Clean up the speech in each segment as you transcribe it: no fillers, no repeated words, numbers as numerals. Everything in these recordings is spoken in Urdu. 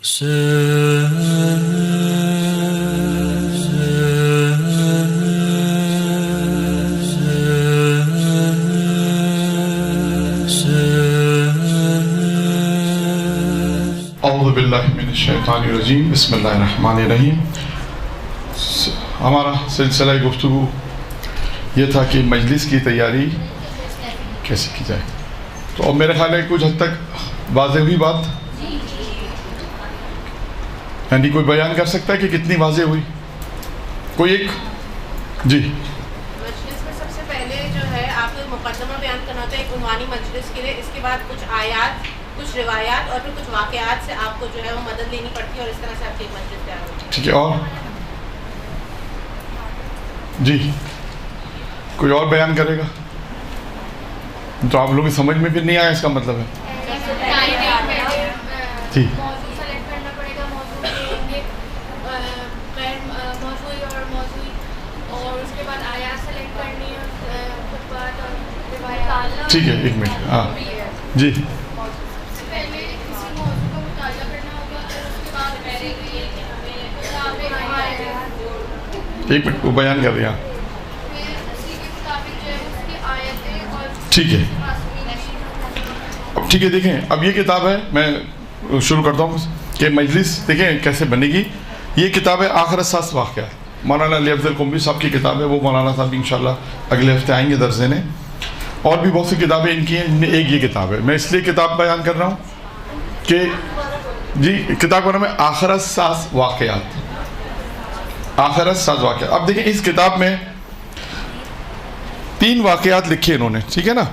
اعوذ باللہ من الشیطان الرجیم، بسم اللہ الرحمن الرحیم۔ ہمارا سلسلہ گفتگو یہ تھا کہ مجلس کی تیاری کیسے کی جائے، تو اب میرے خیال ہے کچھ حد تک واضح ہوئی بات، یعنی کوئی بیان کر سکتا ہے کہ کتنی واضح ہوئی؟ کوئی ایک جی مجلس میں سب سے پہلے جو ہے آپ کو مقدمہ بیان کرنا ہوتا ہے ایک عنوانی مجلس کے لیے، اس کے بعد کچھ آیات، کچھ روایات اور پھر کچھ واقعات سے آپ کو جو ہے وہ مدد لینی پڑتی ہے، اور اس طرح سے آپ کی ایک مجلس تیار ہوتی ہے۔ ٹھیک ہے، اور جی کوئی اور بیان کرے گا؟ تو آپ لوگوں کی سمجھ میں پھر نہیں آیا اس کا مطلب ہے جی ٹھیک ہے، ایک منٹ، ہاں جی ایک منٹ، وہ بیان کر رہے ہیں ٹھیک ہے۔ اب ٹھیک ہے، دیکھیں اب یہ کتاب ہے، میں شروع کرتا ہوں کہ مجلس دیکھیں کیسے بنے گی۔ یہ کتاب ہے آخر اساس واقعات، مولانا علی افضل قمری صاحب کی کتاب ہے، وہ مولانا صاحب انشاءاللہ اگلے ہفتے آئیں گے درس دینے۔ اور بھی بہت سی کتابیں ان کی ہیں، ان میں ایک یہ کتاب ہے۔ میں اس لیے کتاب بیان کر رہا ہوں کہ جی کتاب کا نام ہے آخر اساس واقعات، آخر اساس واقعات۔ اب دیکھیں اس کتاب میں 3 واقعات لکھے انہوں نے، ٹھیک ہے نا۔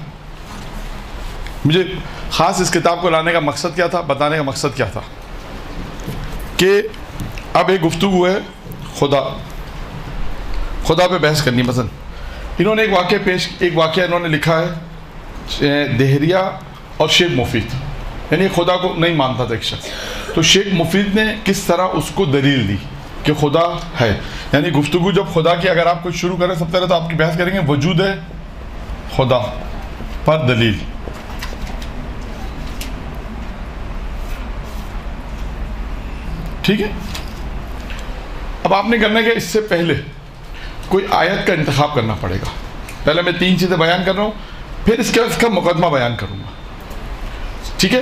مجھے خاص اس کتاب کو لانے کا مقصد کیا تھا، بتانے کا مقصد کیا تھا کہ اب ایک گفتگو ہے خدا پہ بحث کرنی پسند۔ انہوں نے ایک واقعہ انہوں نے لکھا ہے دہریہ اور شیخ مفید، یعنی خدا کو نہیں مانتا تھا ایک شخص، تو شیخ مفید نے کس طرح اس کو دلیل دی کہ خدا ہے۔ یعنی گفتگو جب خدا کی اگر آپ کچھ شروع کریں، سب سے پہلے تو آپ کی بحث کریں گے وجود ہے خدا پر دلیل۔ ٹھیک ہے، اب آپ نے کرنا ہے کہ اس سے پہلے کوئی آیت کا انتخاب کرنا پڑے گا۔ پہلے میں 3 چیزیں بیان کر رہا ہوں، پھر اس کا مقدمہ بیان کروں گا، ٹھیک ہے۔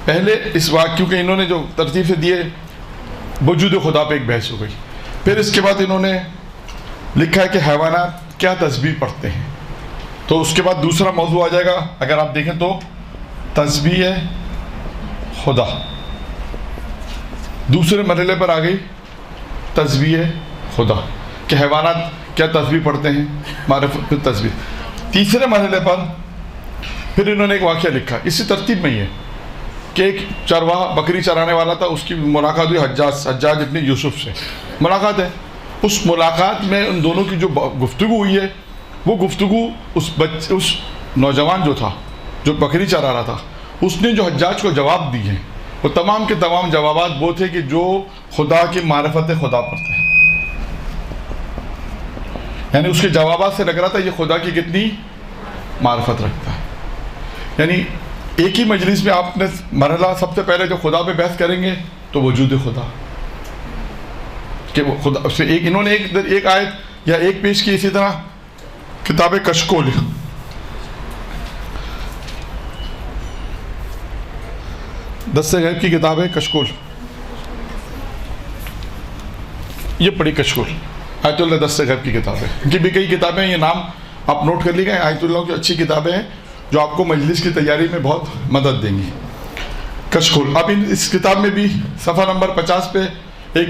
پہلے اس واقعے کیونکہ انہوں نے جو ترتیب سے دیے وجود خدا پہ ایک بحث ہو گئی، پھر اس کے بعد انہوں نے لکھا ہے کہ حیوانات کیا تسبیح پڑھتے ہیں، تو اس کے بعد دوسرا موضوع آ جائے گا، اگر آپ دیکھیں تو تسبیح خدا۔ دوسرے مرحلے پر آ گئی تسبیح خدا کہ حیوانات کیا تسبیح پڑھتے ہیں، معرفت تسبیح۔ تیسرے مرحلے پر پھر انہوں نے ایک واقعہ لکھا، اسی ترتیب میں ہی ہے کہ ایک چرواہا بکری چرانے والا تھا، اس کی ملاقات ہوئی حجاج ابن یوسف سے، ملاقات ہے۔ اس ملاقات میں ان دونوں کی جو گفتگو ہوئی ہے، وہ گفتگو اس نوجوان جو تھا جو بکری چرا رہا تھا، اس نے جو حجاج کو جواب دیے ہیں، وہ تمام کے تمام جوابات وہ تھے کہ جو خدا کی معرفت خدا پر تھے۔ یعنی اس کے جوابات سے لگ رہا تھا یہ خدا کی کتنی معرفت رکھتا ہے۔ یعنی ایک ہی مجلس میں آپ نے مرحلہ سب سے پہلے جو خدا پہ بحث کریں گے تو وجود خدا کہ وہ خدا سے انہوں نے ایک آیت یا ایک پیش کی۔ اسی طرح کتاب کشکول، دست غیب کی کتاب ہے کشکول، یہ پڑھی کشکول، آیت اللہ دست غیب کی کتاب ہے۔ ان کی بھی کئی کتابیں، یہ نام آپ نوٹ کر لیجیے، آیت اللہ کی اچھی کتابیں ہیں جو آپ کو مجلس کی تیاری میں بہت مدد دیں گی۔ کشکول، اب اس کتاب میں بھی صفحہ نمبر 50 پہ ایک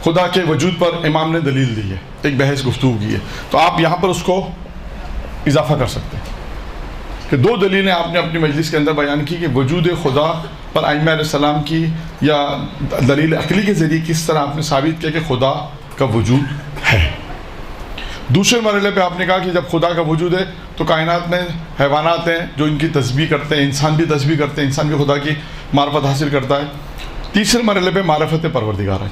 خدا کے وجود پر امام نے دلیل دی ہے، ایک بحث گفتگو کی ہے، تو آپ یہاں پر اس کو اضافہ کر سکتے ہیں کہ 2 دلیلیں آپ نے اپنی مجلس کے اندر بیان کی کہ وجود خدا پر ائمہ علیہ السلام کی یا دلیل عقلی کے ذریعے کس طرح آپ نے ثابت کیا کہ خدا کا وجود ہے۔ دوسرے مرحلے پہ آپ نے کہا کہ جب خدا کا وجود ہے تو کائنات میں حیوانات ہیں جو ان کی تسبیح کرتے ہیں، انسان بھی تسبیح کرتے ہیں، انسان بھی خدا کی معرفت حاصل کرتا ہے۔ تیسرے مرحلے پہ معرفت پروردگار ہے۔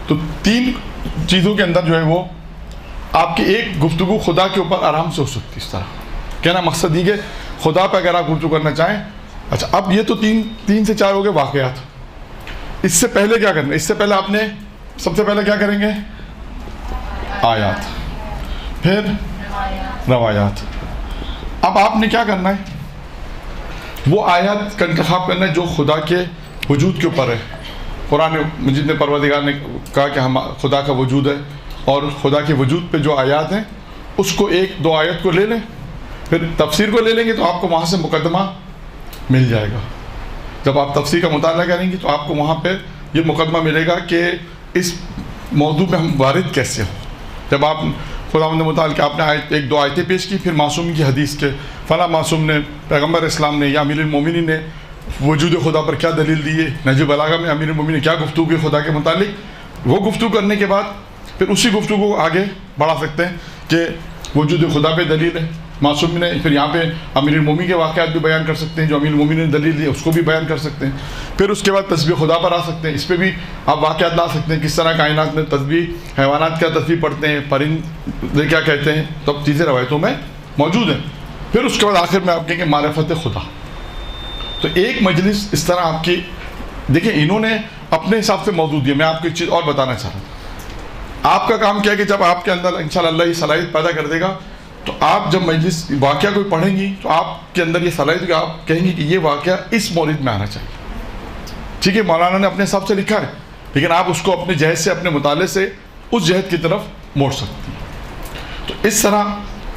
تو 3 چیزوں کے اندر جو ہے وہ آپ کی ایک گفتگو خدا کے اوپر آرام سے ہو سکتی ہے۔ اس طرح کہنا مقصد یہ کہ خدا پہ اگر آپ گفتگو کرنا چاہیں، اچھا اب یہ تو 3 سے 4 ہو گئے واقعات، اس سے پہلے کیا کرنا ہے؟ اس سے پہلے آپ نے سب سے پہلے کیا کریں گے؟ آیات، پھر روایات. اب آپ نے کیا کرنا ہے؟ وہ آیات کا انتخاب کرنا ہے جو خدا کے وجود کے اوپر ہے. قرآن مجید میں پروردگار نے کہا کہ ہم خدا کا وجود ہے، اور خدا کے وجود پہ جو آیات ہیں اس کو ایک دو آیت کو لے لیں، پھر تفسیر کو لے لیں گے تو آپ کو وہاں سے مقدمہ مل جائے گا. جب آپ تفسیر کا مطالعہ کریں گے تو آپ کو وہاں پہ یہ مقدمہ ملے گا کہ اس موضوع پہ ہم وارد کیسے ہوں. جب آپ خداوند متعال کہ آپ نے ایک دو آیتیں پیش کی، پھر معصوم کی حدیث کے فلاں معصوم نے، پیغمبر اسلام نے یا امیر المومنین نے وجود خدا پر کیا دلیل دی ہے، نہج بلاغہ میں امیر المومنین نے کیا گفتگو کی خدا کے متعلق، وہ گفتگو کرنے کے بعد پھر اسی گفتگو کو آگے بڑھا سکتے ہیں کہ وجود خدا پہ دلیل ہے. معصوم نے پھر یہاں پہ امیر المومنین کے واقعات بھی بیان کر سکتے ہیں، جو امیر المومنین نے دلیل دی اس کو بھی بیان کر سکتے ہیں. پھر اس کے بعد تسبیح خدا پر آ سکتے ہیں، اس پہ بھی آپ واقعات لا سکتے ہیں، کس طرح کائنات میں تسبیح، حیوانات کیا تسبیح پڑھتے ہیں، پرندے کیا کہتے ہیں، تب چیزیں روایتوں میں موجود ہیں. پھر اس کے بعد آخر میں آپ کہیں گے معرفت خدا. تو ایک مجلس اس طرح آپ کی، دیکھیں انہوں نے اپنے حساب سے موضوع دیا. میں آپ کو ایک چیز اور بتانا چاہ رہا ہوں. آپ کا کام کیا ہے کہ جب آپ کے اندر انشاءاللہ اللہ یہ صلاحیت پیدا کر دے گا تو آپ جب مجلس واقعہ کوئی پڑھیں گی تو آپ کے اندر یہ صلاحیت کہ آپ کہیں گے کہ یہ واقعہ اس مورد میں آنا چاہیے. ٹھیک ہے، مولانا نے اپنے حساب سے لکھا ہے، لیکن آپ اس کو اپنے جہد سے، اپنے مطالعے سے اس جہد کی طرف موڑ سکتی ہیں. تو اس طرح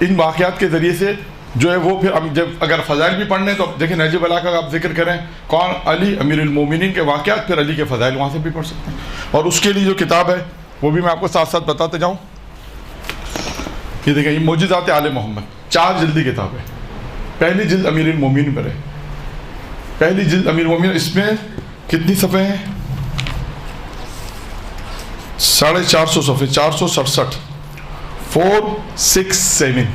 ان واقعات کے ذریعے سے جو ہے وہ پھر جب اگر فضائل بھی پڑھنے تو دیکھیں نہج بلاغہ کا آپ ذکر کریں کون، علی امیر المومنین کے واقعات، پھر علی کے فضائل وہاں سے بھی پڑھ سکتے ہیں. اور اس کے لیے جو کتاب ہے وہ بھی میں آپ کو ساتھ ساتھ بتاتے جاؤں. یہ دیکھیں یہ معجزات آل محمد، 4 جلدی کتاب ہے. پہلی جلد امیر المومنین پر ہے، پہلی جلد امیر المومنین. اس میں کتنی صفحے ہیں؟ 450 صفحے، 467، 467،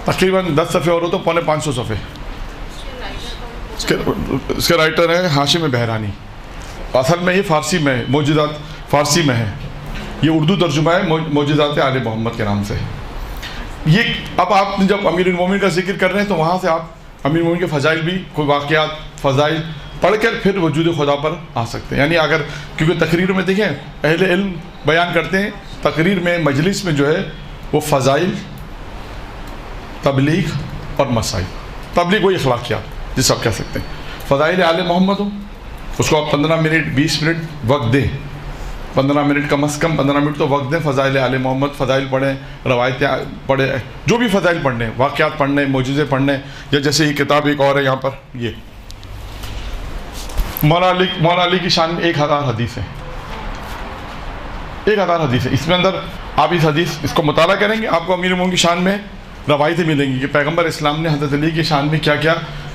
تقریباً 10 صفحے اور ہو تو 550 صفحے. اس کے رائٹر ہے ہاشم بہرانی. اصل میں یہ فارسی میں ہے، معجزات فارسی میں ہے، یہ اردو ترجمہ ہے معجزات آل محمد کے نام سے. یہ اب آپ جب امیر المومنین کا ذکر کر رہے ہیں تو وہاں سے آپ امیر المومنین کے فضائل بھی، کوئی واقعات فضائل پڑھ کر پھر وجود خدا پر آ سکتے ہیں. یعنی اگر کیونکہ تقریر میں دیکھیں اہل علم بیان کرتے ہیں، تقریر میں مجلس میں جو ہے وہ فضائل، تبلیغ اور مسائل. تبلیغ وہی اخلاقیات جس آپ کہہ سکتے ہیں. فضائل آل محمد ہو اس کو آپ 15 منٹ 20 منٹ وقت دیں، 15 منٹ کم از کم 15 منٹ تو وقت دیں. فضائل آل محمد، فضائل پڑھیں، روایتیں پڑھیں، جو بھی فضائل پڑھنے، واقعات پڑھنے، معجزے پڑھنے. یا جیسے یہ کتاب ایک اور ہے یہاں پر، یہ مولا علی کی شان میں 1000 حدیث ہیں، 1000 حدیث ہیں. اس میں اندر آپ اس حدیث اس کو مطالعہ کریں گے آپ کو امیر المومنین کی شان میں روایتیں ملیں گی کہ پیغمبر اسلام نے حضرت علی کی شان میں کیا کیا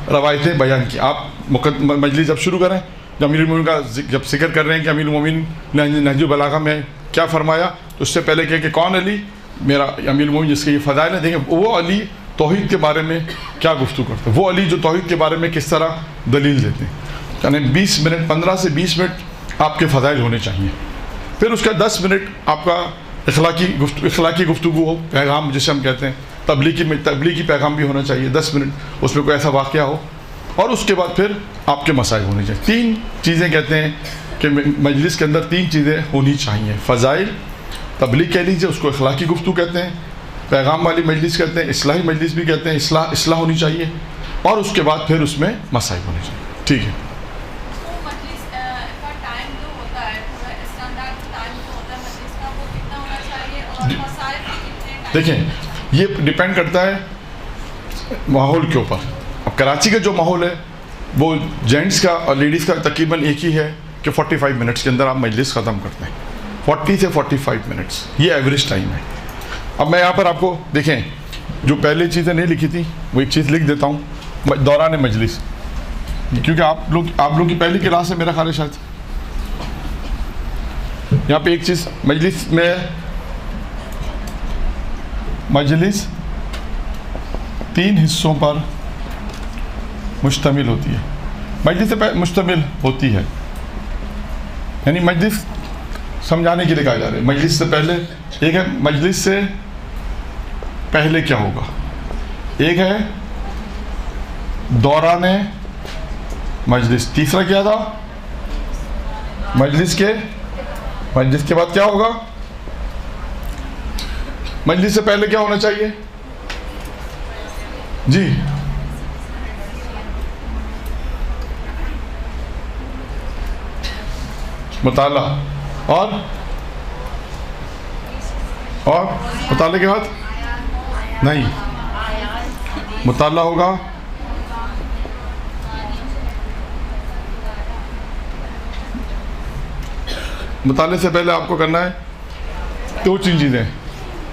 روایتیں بیان کی. آپ مجلس جب شروع کریں، جب امیر المومنین کا جب ذکر کر رہے ہیں کہ امیر المومنین نے نہج بلاغہ میں کیا فرمایا، تو اس سے پہلے کہ کون علی میرا امیر المومنین جس کے یہ فضائل ہیں. دیکھیں وہ علی توحید کے بارے میں کیا گفتگو کرتے ہیں، وہ علی جو توحید کے بارے میں کس طرح دلیل دیتے ہیں. یعنی 20 منٹ، 15 سے 20 منٹ آپ کے فضائل ہونے چاہیے. پھر اس کا 10 منٹ آپ کا اخلاقی گفتگو ہو، پیغام جسے ہم کہتے ہیں، تبلیغی پیغام بھی ہونا چاہیے. 10 منٹ اس میں کوئی ایسا واقعہ ہو، اور اس کے بعد پھر آپ کے مسائل ہونے چاہیے. 3 چیزیں کہتے ہیں کہ مجلس کے اندر 3 چیزیں ہونی چاہیے. فضائل، تبلیغ کہہ لیجیے اس کو اخلاقی گفتگو کہتے ہیں، پیغام والی مجلس کہتے ہیں، اصلاحی مجلس بھی کہتے ہیں، اصلاح ہونی چاہیے، اور اس کے بعد پھر اس میں مسائل ہونے چاہیے. ٹھیک ہے. دیکھیں یہ ڈیپینڈ کرتا ہے ماحول کے اوپر. اب کراچی کا جو ماحول ہے وہ جینٹس کا اور لیڈیز کا تقریباً ایک ہی ہے کہ 45 منٹس کے اندر آپ مجلس ختم کرتے ہیں. 40 سے 45 منٹس یہ ایوریج ٹائم ہے. اب میں یہاں پر آپ کو دیکھیں جو پہلے چیزیں نہیں لکھی تھی وہ ایک چیز لکھ دیتا ہوں. دوران مجلس، کیونکہ آپ لوگ کی پہلی کلاس ہے میرا خیال ہے شاید. یہاں پہ ایک چیز مجلس میں، مجلس 3 حصوں پر مشتمل ہوتی ہے. مجلس سے مشتمل ہوتی ہے یعنی مجلس سمجھانے کے لیے کہا جا رہا ہے. مجلس سے پہلے ایک ہے، مجلس سے پہلے کیا ہوگا، ایک ہے دوران مجلس، تیسرا کیا تھا مجلس کے بعد کیا ہوگا؟ مجلس سے پہلے کیا ہونا چاہیے؟ جی مطالعہ، اور مطالعے کے بعد نہیں، مطالعہ ہوگا مطالعے سے پہلے آپ کو کرنا ہے دو تین چیزیں.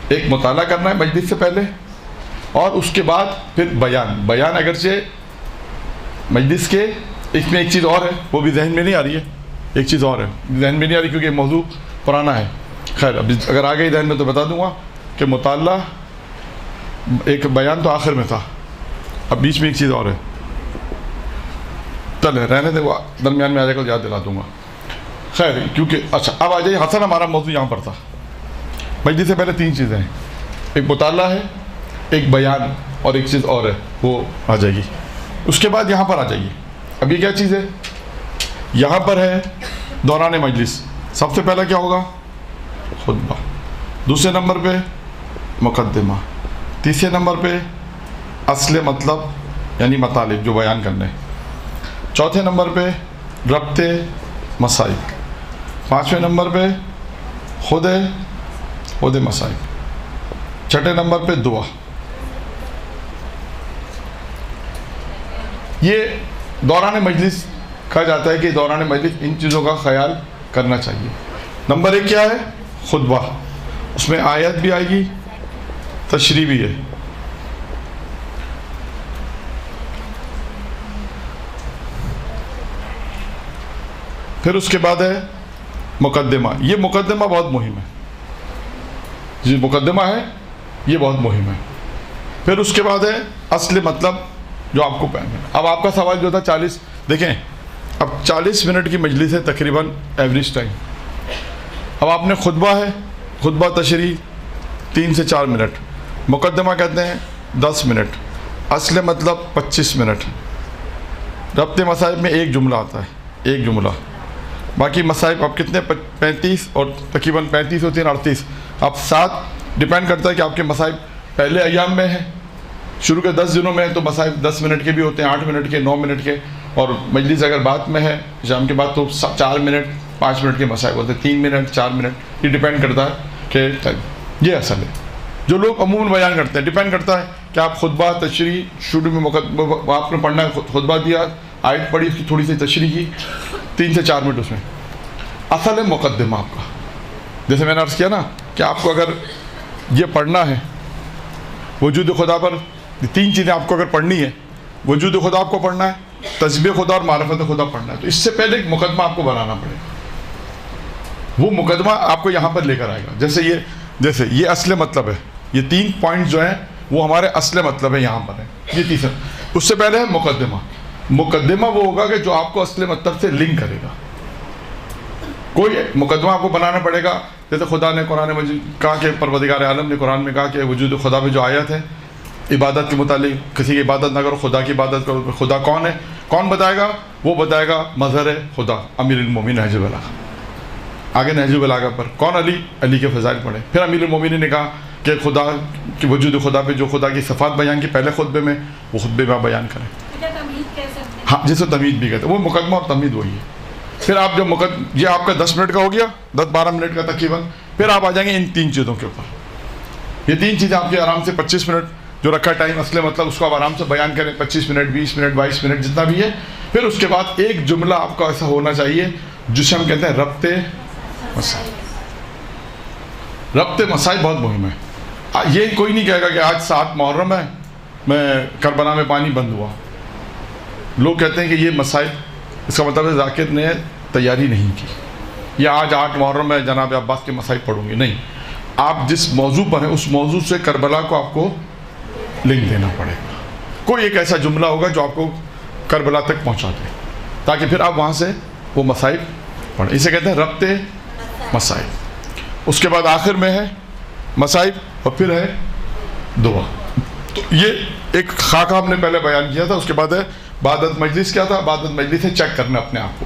ایک مطالعہ کرنا ہے مجلس سے پہلے، اور اس کے بعد پھر بیان اگرچہ مجلس کے، اس میں ایک چیز اور ہے وہ بھی ذہن میں نہیں آ رہی ہے، ایک چیز اور ہے ذہن میں نہیں آ رہی کیونکہ موضوع پرانا ہے. خیر اب اگر آ گئی ذہن میں تو بتا دوں گا کہ مطالعہ ایک، بیان تو آخر میں تھا، اب بیچ میں ایک چیز اور ہے. چلے رہنے دے، وہ درمیان میں آ جائے گا یاد دلا دوں گا. خیر کیونکہ اچھا اب آ جائیے، حسن ہمارا موضوع یہاں پر تھا. مجلس سے پہلے تین چیزیں ہیں، ایک مطالعہ ہے، ایک بیان، اور ایک چیز اور ہے وہ آ جائے گی. اس کے بعد یہاں پر آ جائیے. اب یہ کیا چیز ہے؟ یہاں پر ہے دوران مجلس. سب سے پہلا کیا ہوگا؟ خطبہ. دوسرے نمبر پہ مقدمہ. تیسرے نمبر پہ اصل مطلب یعنی مطالب جو بیان کرنے. چوتھے نمبر پہ ربط مسائل. پانچویں نمبر پہ خود مسائل. چھٹے نمبر پہ دعا. یہ دوران مجلس کہا جاتا ہے کہ دوران مجلس ان چیزوں کا خیال کرنا چاہیے. نمبر ایک کیا ہے؟ خطبہ. اس میں آیت بھی آئے گی، تشریح بھی ہے. پھر اس کے بعد ہے مقدمہ. یہ مقدمہ بہت مہم ہے، جو مقدمہ ہے یہ بہت مہم ہے. پھر اس کے بعد ہے اصل مطلب جو آپ کو پہننا ہے. اب آپ کا سوال جو تھا 40، دیکھیں اب 40 منٹ کی مجلس ہے تقریباً ایوریج ٹائم. اب آپ نے خطبہ ہے، خطبہ تشریح 3 سے 4 منٹ، مقدمہ کہتے ہیں 10 منٹ، اصل مطلب 25 منٹ، ربط مسائل میں ایک جملہ آتا ہے، ایک جملہ. باقی مسائل اب کتنے؟ 35 اور تقریباً 35 ہوتی ہیں 38. اب 7 ڈیپینڈ کرتا ہے کہ آپ کے مسائل پہلے ایام میں ہیں، شروع کے 10 دنوں میں ہیں تو مسائل 10 منٹ کے بھی ہوتے ہیں، 8 منٹ کے، 9 منٹ کے. اور مجلس اگر بعد میں ہے شام کے بعد تو 4 منٹ 5 منٹ کے مسائل ہوتے ہیں، 3 منٹ 4 منٹ. یہ ڈیپینڈ کرتا ہے کہ یہ اصل ہے جو لوگ عموماً بیان کرتے ہیں. ڈیپینڈ کرتا ہے کہ آپ خطبہ تشریح شروع میں آپ نے پڑھنا ہے، خطبہ دیا، آیت پڑھی، اس کی تھوڑی سی تشریح کی، 3 سے 4 منٹ اس میں. اصل ہے مقدمہ آپ کا. جیسے میں نے عرض کیا نا کہ آپ کو اگر یہ پڑھنا ہے وجود خدا پر، 3 چیزیں آپ کو اگر پڑھنی ہے، وجود خدا آپ کو پڑھنا ہے، تسبیح خدا اور معرفت خدا پڑھنا ہے، تو اس سے پہلے ایک مقدمہ آپ کو بنانا پڑے گا. وہ مقدمہ آپ کو یہاں پر لے کر آئے گا. جیسے یہ اصل مطلب ہے، یہ 3 پوائنٹ جو ہیں وہ ہمارے اصل مطلب ہے یہاں پر ہے. یہ تیسرا. اس سے پہلے ہے مقدمہ. مقدمہ وہ ہوگا کہ جو آپ کو اصل مطلب سے لنک کرے گا. کوئی مقدمہ آپ کو بنانا پڑے گا. جیسے خدا نے قرآن مجید کہا کہ پروردگار عالم نے قرآن میں کہا کہ وجود خدا میں جو آیت ہے عبادت کے متعلق، کسی کی عبادت نہ کرو، خدا کی عبادت کرو. خدا کون ہے؟ کون بتائے گا؟ وہ بتائے گا مظہر خدا امیر المومنین نہج البلاغہ. آگے نہج البلاغہ پر کون؟ علی کے فضائل پڑھے. پھر امیر المومنین نے کہا کہ خدا کی وجود خدا پہ جو خدا کی صفات بیان کی پہلے خطبے میں، وہ خطبے میں بیان کریں. ہاں جسے تمہید بھی کہتے ہیں، وہ مقدمہ اور تمہید وہی ہے. پھر آپ جب یہ آپ کا 10 منٹ کا ہو گیا، 10-12 منٹ کا تقریباً، پھر آپ آ جائیں گے ان 3 چیزوں کے اوپر. یہ 3 چیزیں آپ کے آرام سے 25 منٹ جو رکھا ٹائم اصل مطلب اس کو آپ آرام سے بیان کریں، 25 منٹ 20 منٹ 22 منٹ جتنا بھی ہے. پھر اس کے بعد ایک جملہ آپ کا ایسا ہونا چاہیے جسے ہم کہتے ہیں ربط مسائل. ربط مسائل بہت مہم ہے. یہ کوئی نہیں کہے گا کہ آج 7 محرم ہے، میں کربلا میں پانی بند ہوا. لوگ کہتے ہیں کہ یہ مسائل، اس کا مطلب ہے ذاکر نے تیاری نہیں کی، یا آج 8 محرم میں جناب عباس کے مسائل پڑھوں گے. نہیں، آپ جس موضوع پر ہیں اس موضوع سے کربلا کو آپ کو لنک دینا پڑے گا. کوئی ایک ایسا جملہ ہوگا جو آپ کو کربلا تک پہنچا دے تاکہ پھر آپ وہاں سے وہ مسائل پڑھیں. اسے کہتے ہیں ربط مسائل. اس کے بعد آخر میں ہے مسائل اور پھر ہے دعا. تو یہ ایک خاکہ ہم نے پہلے بیان کیا تھا. اس کے بعد ہے بعدت مجلس. کیا تھا بعدت مجلس؟ ہے چیک کرنا اپنے آپ کو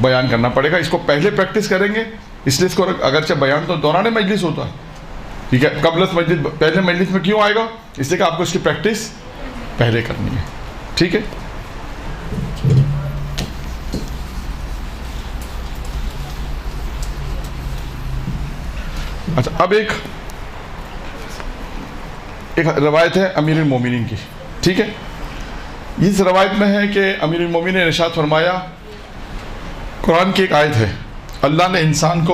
بیان کرنا پڑے گا. اس کو پہلے پریکٹس کریں گے, اس لیے اس کو اگرچہ بیان تو دوران مجلس ہوتا ہے, ٹھیک ہے, قبل مجلس پہلے مجلس میں کیوں آئے گا؟ اس لیے کہ آپ کو اس کی پریکٹس پہلے کرنی ہے, ٹھیک ہے. اچھا, اب ایک روایت ہے امیر المومنین کی, ٹھیک ہے. اس روایت میں ہے کہ امیر المومنین نے ارشاد فرمایا, قرآن کی ایک آیت ہے, اللہ نے انسان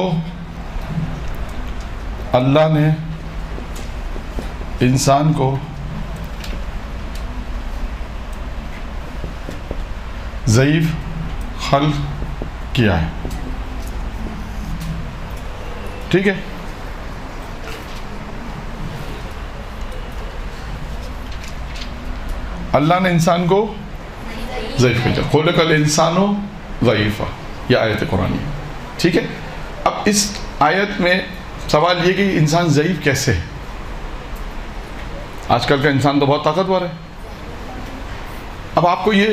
کو ضعیف خلق کیا ہے, ٹھیک ہے. اللہ نے انسان کو ضعیف کیا, خلق الانسان ضعیفا, یہ آیت قرآن ہے, ٹھیک ہے. اب اس آیت میں سوال یہ کہ انسان ضعیف کیسے ہے؟ آج کل کا انسان تو بہت طاقتور ہے. اب آپ کو یہ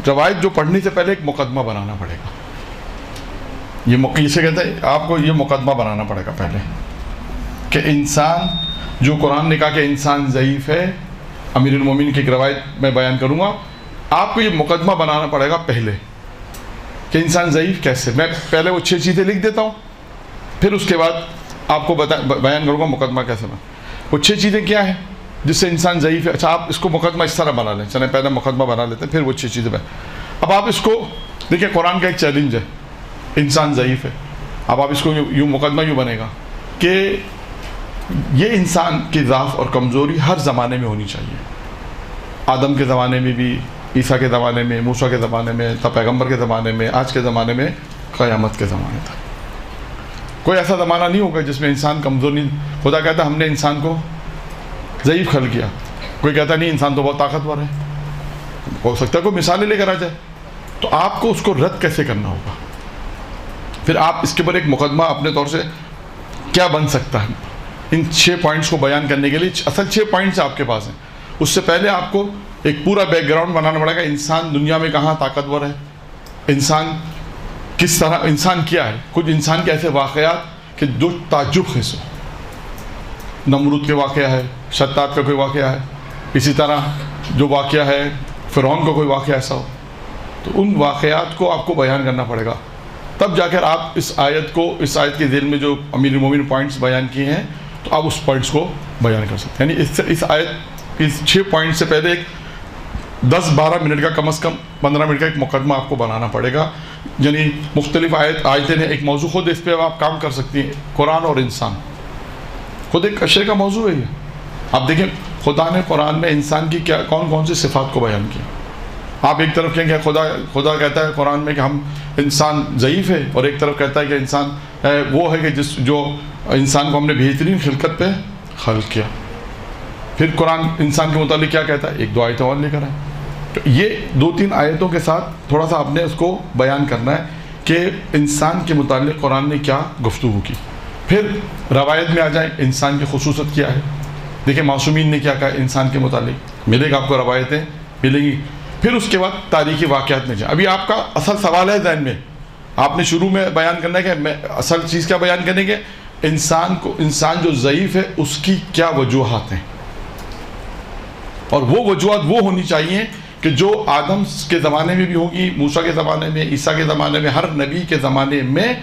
روایت جو پڑھنے سے پہلے ایک مقدمہ بنانا پڑے گا. یہ سے کہتے ہیں آپ کو یہ مقدمہ بنانا پڑے گا پہلے کہ انسان, جو قرآن نے کہا کہ انسان ضعیف ہے, امیر المومنین کی ایک روایت میں بیان کروں گا, آپ کو یہ مقدمہ بنانا پڑے گا پہلے کہ انسان ضعیف کیسے. میں پہلے وہ 6 چیزیں لکھ دیتا ہوں, پھر اس کے بعد آپ کو بیان کروں گا مقدمہ کیسے بنا. وہ 6 چیزیں کیا ہیں جس سے انسان ضعیف ہے؟ اچھا, آپ اس کو مقدمہ اس طرح بنا لیں, چلیں پہلے مقدمہ بنا لیتے ہیں, پھر وہ 6 چیزیں. اب آپ اس کو دیکھیں, قرآن کا ایک چیلنج ہے, انسان ضعیف ہے. اب آپ اس کو یوں مقدمہ یوں بنے گا کہ یہ انسان کی ضعف اور کمزوری ہر زمانے میں ہونی چاہیے. آدم کے زمانے میں بھی, عیسیٰ کے زمانے میں, موسیٰ کے زمانے میں, تب پیغمبر کے زمانے میں, آج کے زمانے میں, قیامت کے زمانے تک کوئی ایسا زمانہ نہیں ہوگا جس میں انسان کمزور نہیں. خدا کہتا ہم نے انسان کو ضعیف خلق کیا, کوئی کہتا نہیں انسان تو بہت طاقتور ہے. ہو سکتا ہے کوئی مثالیں لے کر آ جائے, تو آپ کو اس کو رد کیسے کرنا ہوگا. پھر آپ اس کے اوپر ایک مقدمہ اپنے طور سے کیا بن سکتا ہے ان 6 پوائنٹس کو بیان کرنے کے لیے. اصل 6 پوائنٹس آپ کے پاس ہیں. اس سے پہلے آپ کو ایک پورا بیک گراؤنڈ بنانا پڑے گا. انسان دنیا میں کہاں طاقتور ہے, انسان کس طرح, انسان کیا ہے. کچھ انسان کے ایسے واقعات کہ جو تعجب خیز ہو. نمرود کے واقعہ ہے, شداد کا کوئی واقعہ ہے, اسی طرح جو واقعہ ہے فرعون کا کوئی واقعہ ایسا ہو, تو ان واقعات کو آپ کو بیان کرنا پڑے گا. تب جا کر آپ اس آیت کے ذیل میں جو امیر المومنین پوائنٹس بیان کیے ہیں, تو آپ اس پوائنٹس کو بیان کر سکتے ہیں. یعنی اس آیت اس 6 پوائنٹ سے پہلے ایک 10-12 منٹ کا, کم از کم 15 منٹ کا ایک مقدمہ آپ کو بنانا پڑے گا. یعنی مختلف آیتیں ہیں, ایک موضوع خود اس پہ آپ کام کر سکتی ہیں. قرآن اور انسان خود ایک اشرے کا موضوع ہے یہ. آپ دیکھیں خدا نے قرآن میں انسان کی کون سی صفات کو بیان کیا. آپ ایک طرف کہیں گے خدا کہتا ہے قرآن میں کہ ہم انسان ضعیف ہے, اور ایک طرف کہتا ہے کہ انسان وہ ہے کہ جو انسان کو ہم نے بہترین خلقت پہ خلق کیا. پھر قرآن انسان کے متعلق کیا کہتا ہے, 1-2 آیتیں اور لے کر آئے. تو یہ 2-3 آیتوں کے ساتھ تھوڑا سا آپ نے اس کو بیان کرنا ہے کہ انسان کے متعلق قرآن نے کیا گفتگو کی. پھر روایت میں آ جائیں, انسان کی خصوصیت کیا ہے. دیکھیں معصومین نے کیا کہا انسان کے متعلق, ملے گا آپ کو, روایتیں ملیں گی. پھر اس کے بعد تاریخی واقعات میں جائیں. ابھی آپ کا اصل سوال ہے ذہن میں, آپ نے شروع میں بیان کرنا ہے کہ میں اصل چیز کیا بیان کریں گے, انسان جو ضعیف ہے اس کی کیا وجوہات ہیں. اور وہ وجوہات وہ ہونی چاہیے کہ جو آدم کے زمانے میں بھی ہوگی, موسیٰ کے زمانے میں, عیسیٰ کے زمانے میں, ہر نبی کے زمانے میں,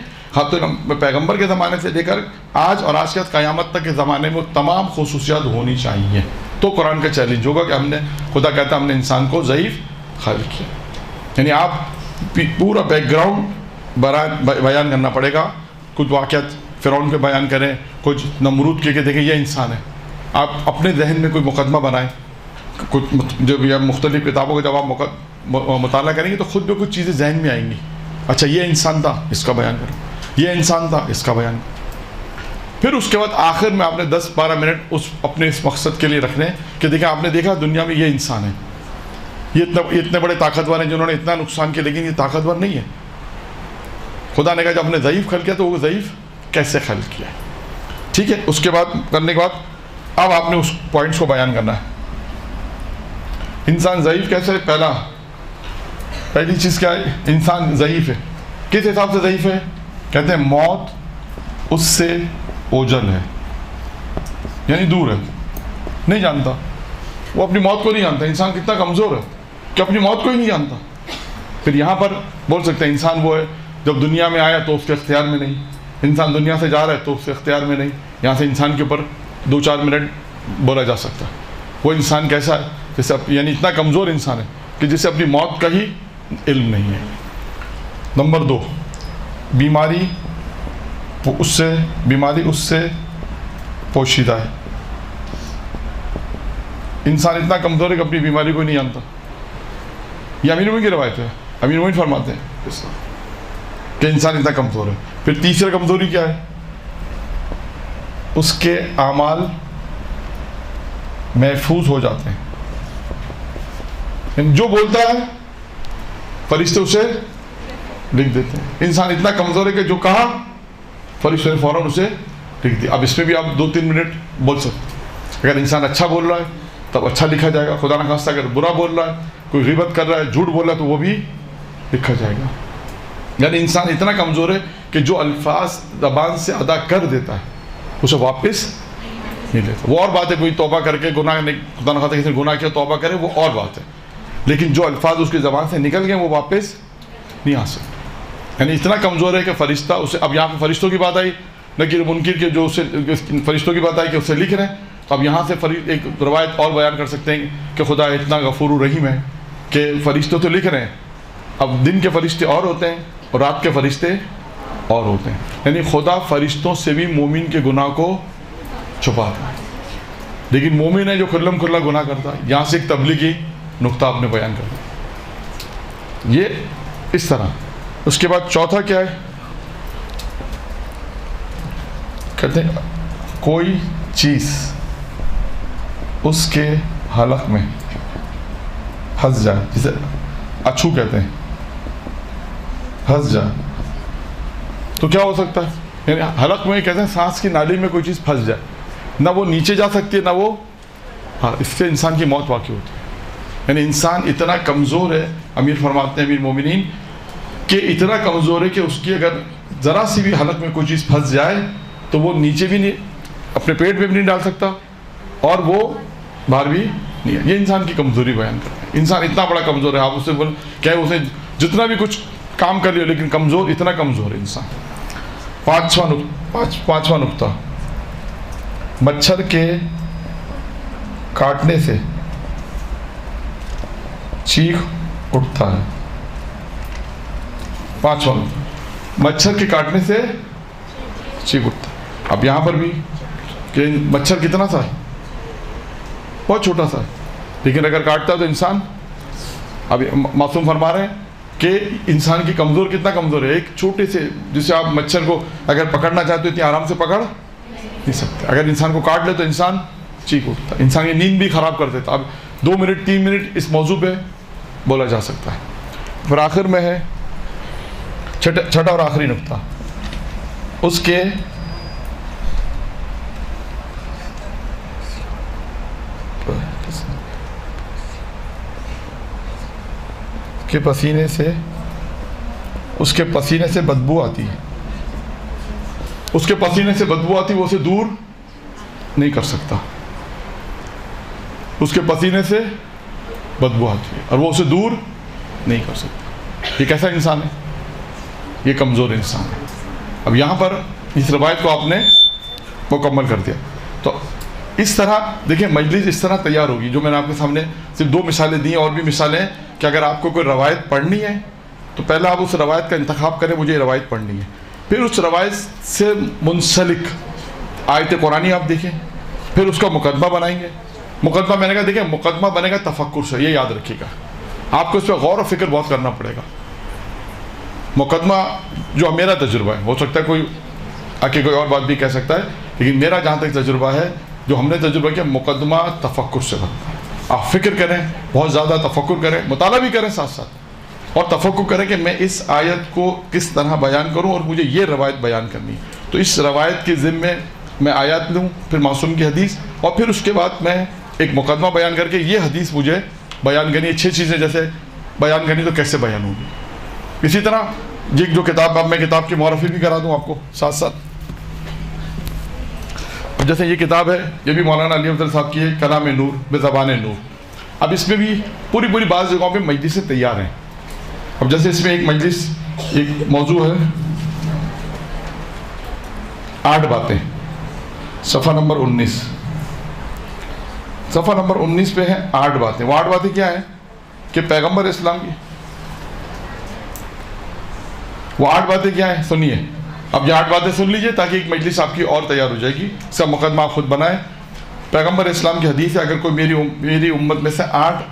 پیغمبر کے زمانے سے لے کر آج اور آج کے قیامت تک کے زمانے میں وہ تمام خصوصیات ہونی چاہیے. تو قرآن کا چیلنج ہوگا کہ خدا کہتا ہے ہم نے انسان کو ضعیف خلق کیا. یعنی آپ پورا بیک گراؤنڈ بیان کرنا پڑے گا. کچھ واقعات فرعون کے بیان کریں, کچھ نمرود کے دیکھیں یہ انسان ہے. آپ اپنے ذہن میں کوئی مقدمہ بنائیں. کچھ جب مختلف کتابوں کا جب آپ مطالعہ کریں گے تو خود بھی کچھ چیزیں ذہن میں آئیں گی. اچھا یہ انسان تھا, اس کا بیان کریں, یہ انسان تھا, اس کا بیان. پھر اس کے بعد آخر میں آپ نے 10-12 منٹ اپنے اس مقصد کے لیے رکھنے کہ دیکھیں آپ نے دیکھا دنیا میں یہ انسان ہے, یہ اتنے بڑے طاقتور ہیں جنہوں نے اتنا نقصان کیا, لیکن یہ طاقتور نہیں ہے. خدا نے کہا جب ہم نے ضعیف خلق کیا تو وہ ضعیف کیسے خلق کیا ہے. ٹھیک ہے, اس کے بعد کرنے کے بعد اب آپ نے اس پوائنٹس کو بیان کرنا ہے. انسان ضعیف کیسے, پہلی چیز کیا ہے, انسان ضعیف ہے کس حساب سے ضعیف ہے؟ کہتے ہیں موت اس سے اوجل ہے، یعنی دور ہے، نہیں جانتا، وہ اپنی موت کو نہیں جانتا. انسان کتنا کمزور ہے کہ اپنی موت کو ہی نہیں جانتا. پھر یہاں پر بول سکتے ہیں انسان وہ ہے جب دنیا میں آیا تو اس کے اختیار میں نہیں، انسان دنیا سے جا رہا ہے تو اس کے اختیار میں نہیں. یہاں سے انسان کے اوپر 2-4 منٹ بولا جا سکتا ہے. وہ انسان کیسا ہے؟ جیسے یعنی اتنا کمزور انسان ہے کہ جسے اپنی موت کا ہی علم نہیں ہے. نمبر 2، بیماری اس سے پوشیدہ ہے. انسان اتنا کمزور ہے کہ اپنی بیماری کو نہیں جانتا. یہ امیر مومن کی روایت ہے. امیر مومن فرماتے ہیں کہ انسان اتنا کمزور ہے. پھر تیسری کمزوری کیا ہے؟ اس کے اعمال محفوظ ہو جاتے ہیں. جو بولتا ہے فرشتے اسے لکھ دیتے ہیں. انسان اتنا کمزور ہے کہ جو کہا فرشتے نے فوراً اسے لکھ دیا. اب اس میں بھی آپ 2-3 منٹ بول سکتے. اگر انسان اچھا بول رہا ہے تب اچھا لکھا جائے گا. خدا نخواستہ اگر برا بول رہا ہے، کوئی غیبت کر رہا ہے، جھوٹ بول رہا ہے، تو وہ بھی لکھا جائے گا. یعنی انسان اتنا کمزور ہے کہ جو الفاظ زبان سے ادا کر دیتا ہے اسے واپس نہیں لیتا. وہ اور بات ہے کوئی توبہ کر کے گناہ نہیں، خدا نخواستہ کسی نے گناہ کیا توبہ کرے، وہ اور بات ہے. لیکن جو الفاظ اس کی زبان سے نکل گئے وہ واپس نہیں آ سکتے. یعنی اتنا کمزور ہے کہ فرشتہ اسے، اب یہاں پہ فرشتوں کی بات آئی، نکیر منکر کے جو اسے فرشتوں کی بات آئی کہ اسے لکھ رہے ہیں. تو اب یہاں سے ایک روایت اور بیان کر سکتے ہیں کہ خدا اتنا غفور الرحیم ہے کہ فرشتوں تو لکھ رہے ہیں. اب دن کے فرشتے اور ہوتے ہیں اور رات کے فرشتے اور ہوتے ہیں. یعنی خدا فرشتوں سے بھی مومن کے گناہ کو چھپاتا ہے. لیکن مومن ہے جو کھلم کھلا گناہ کرتا ہے. یہاں سے ایک تبلیغی نقطہ آپ نے بیان کر دیا. یہ اس طرح. اس کے بعد چوتھا کیا ہے؟ کہتے ہیں کوئی چیز اس کے حلق میں پھنس جائے، جسے اچھو کہتے ہیں، پھنس جائے تو کیا ہو سکتا ہے؟ یعنی حلق میں کہتے ہیں سانس کی نالی میں کوئی چیز پھنس جائے، نہ وہ نیچے جا سکتی ہے نہ وہ، اس سے انسان کی موت واقع ہوتی ہے. یعنی انسان اتنا کمزور ہے، امیر فرماتے ہیں امیر مومنین کہ اتنا کمزور ہے کہ اس کی اگر ذرا سی بھی حلق میں کوئی چیز پھنس جائے تو وہ نیچے بھی نہیں، اپنے پیٹ میں بھی نہیں ڈال سکتا اور وہ باہر بھی نہیں ہے. یہ انسان کی کمزوری بیان کرتے ہیں. انسان اتنا بڑا کمزور ہے، آپ اسے بول کہ اسے جتنا بھی کچھ کام کر لیا لیکن کمزور، اتنا کمزور ہے انسان. پانچواں نقطہ، مچھر کے کاٹنے سے چیخ اٹھتا ہے. پانچواں نقطہ، مچھر کے کاٹنے سے چیخ اٹھتا ہے. اب یہاں پر بھی کہ مچھر کتنا سا ہے؟ بہت چھوٹا سا ہے، لیکن اگر کاٹتا ہے تو انسان، اب معصوم فرما رہے ہیں کہ انسان کی کمزور کتنا کمزور ہے. ایک چھوٹے سے جسے آپ مچھر کو اگر پکڑنا چاہتے تو اتنی آرام سے پکڑ نہیں سکتے. اگر انسان کو کاٹ لے تو انسان چیخ اٹھتا ہے. انسان کی نیند بھی خراب کر دیتا. اب 2 منٹ 3 منٹ اس موضوع پہ بولا جا سکتا ہے. پھر آخر میں ہے چھٹا اور آخری نقطہ، اس کے پسینے سے بدبو آتی ہے. اس کے پسینے سے بدبو آتی، وہ اسے دور نہیں کر سکتا. اس کے پسینے سے بدبو آتی ہے اور وہ اسے دور نہیں کر سکتا. یہ کیسا انسان ہے؟ یہ کمزور انسان ہے. اب یہاں پر اس روایت کو آپ نے مکمل کر دیا. تو اس طرح دیکھیں مجلس اس طرح تیار ہوگی. جو میں نے آپ کے سامنے صرف 2 مثالیں دی ہیں، اور بھی مثالیں ہیں کہ اگر آپ کو کوئی روایت پڑھنی ہے تو پہلے آپ اس روایت کا انتخاب کریں، مجھے یہ روایت پڑھنی ہے. پھر اس روایت سے منسلک آیت قرآنی آپ دیکھیں، پھر اس کا مقدمہ بنائیں گے. مقدمہ میں نے کہا دیکھیں مقدمہ بنے گا تفکر سے، یہ یاد رکھیے گا. آپ کو اس پہ غور و فکر بہت کرنا پڑے گا. مقدمہ جو میرا تجربہ ہے، ہو سکتا ہے کوئی آ کے کوئی اور بات بھی کہہ سکتا ہے، لیکن میرا جہاں تک تجربہ ہے، جو ہم نے تجربہ کیا، مقدمہ تفکر سے بنتا ہے. آپ فکر کریں، بہت زیادہ تفکر کریں، مطالعہ بھی کریں ساتھ ساتھ، اور تفکر کریں کہ میں اس آیت کو کس طرح بیان کروں اور مجھے یہ روایت بیان کرنی ہے. تو اس روایت کے ذمے میں آیات لوں، پھر معصوم کی حدیث، اور پھر اس کے بعد میں ایک مقدمہ بیان کر کے یہ حدیث مجھے بیان کرنی ہے. 6 چیزیں جیسے بیان کرنی تو کیسے بیان ہوگی. اسی طرح یہ جو کتاب، اب میں کتاب کی معرفی بھی کرا دوں آپ کو ساتھ ساتھ. جیسے یہ کتاب ہے، یہ بھی مولانا علی افضل صاحب کی ہے، کلام نور بزبان نور. اب اس میں بھی پوری بعض جگہوں پہ مجلسیں تیار ہیں. اب جیسے اس میں ایک مجلس، ایک موضوع ہے 8 باتیں، صفحہ نمبر 19. صفحہ نمبر 19 پہ ہے 8 باتیں. وہ 8 باتیں کیا ہیں کہ پیغمبر اسلام کی، وہ 8 باتیں کیا ہیں سنیے. اب یہ 8 باتیں سن لیجئے تاکہ ایک مجلس آپ کی اور تیار ہو جائے گی. اس کا مقدمہ آپ خود بنائیں. پیغمبر اسلام کی حدیث ہے، اگر کوئی میری امت میں سے 8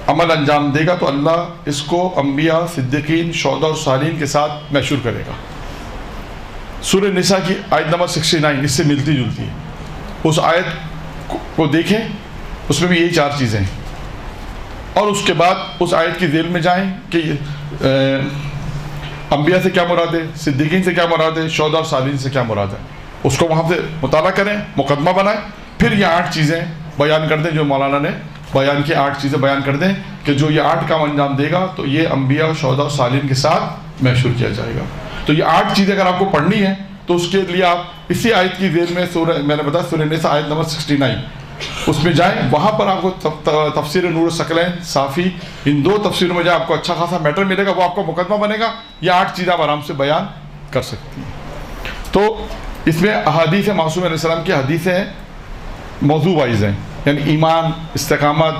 عمل انجام دے گا تو اللہ اس کو انبیاء، صدیقین، شہداء اور صالحین کے ساتھ محشور کرے گا. سورہ نساء کی آیت نمبر 69 اس سے ملتی جلتی ہے. اس آیت کو دیکھیں، اس میں بھی یہی 4 چیزیں ہیں. اور اس کے بعد اس آیت کی ذیل میں جائیں کہ انبیاء سے کیا مراد ہے، صدیقین سے کیا مراد ہے، شہداء اور صالحین سے کیا مراد ہے. اس کو وہاں سے مطالعہ کریں، مقدمہ بنائیں، پھر یہ 8 چیزیں بیان کر دیں جو مولانا نے بیان کی. 8 چیزیں بیان کر دیں کہ جو یہ 8 کام انجام دے گا تو یہ انبیاء، شہداء اور صالحین کے ساتھ محشور کیا جائے گا. تو یہ 8 چیزیں اگر آپ کو پڑھنی ہے تو اس کے لیے آپ اسی آیت کی ذیل میں میں نے بتایا سورہ نساء آیت نمبر 69 اس میں جائیں. وہاں پر آپ کو تفسیر نور الثقلین، صافی، ان 2 تفسیروں میں جائیں، آپ کو اچھا خاصا میٹر ملے گا. وہ آپ کو مقدمہ بنے گا. یہ 8 چیزیں آپ آرام سے بیان کر سکتی ہیں. تو اس میں احادیث معصوم علیہ السلام کی حدیثیں موضوع وائز ہیں، یعنی ایمان، استقامت،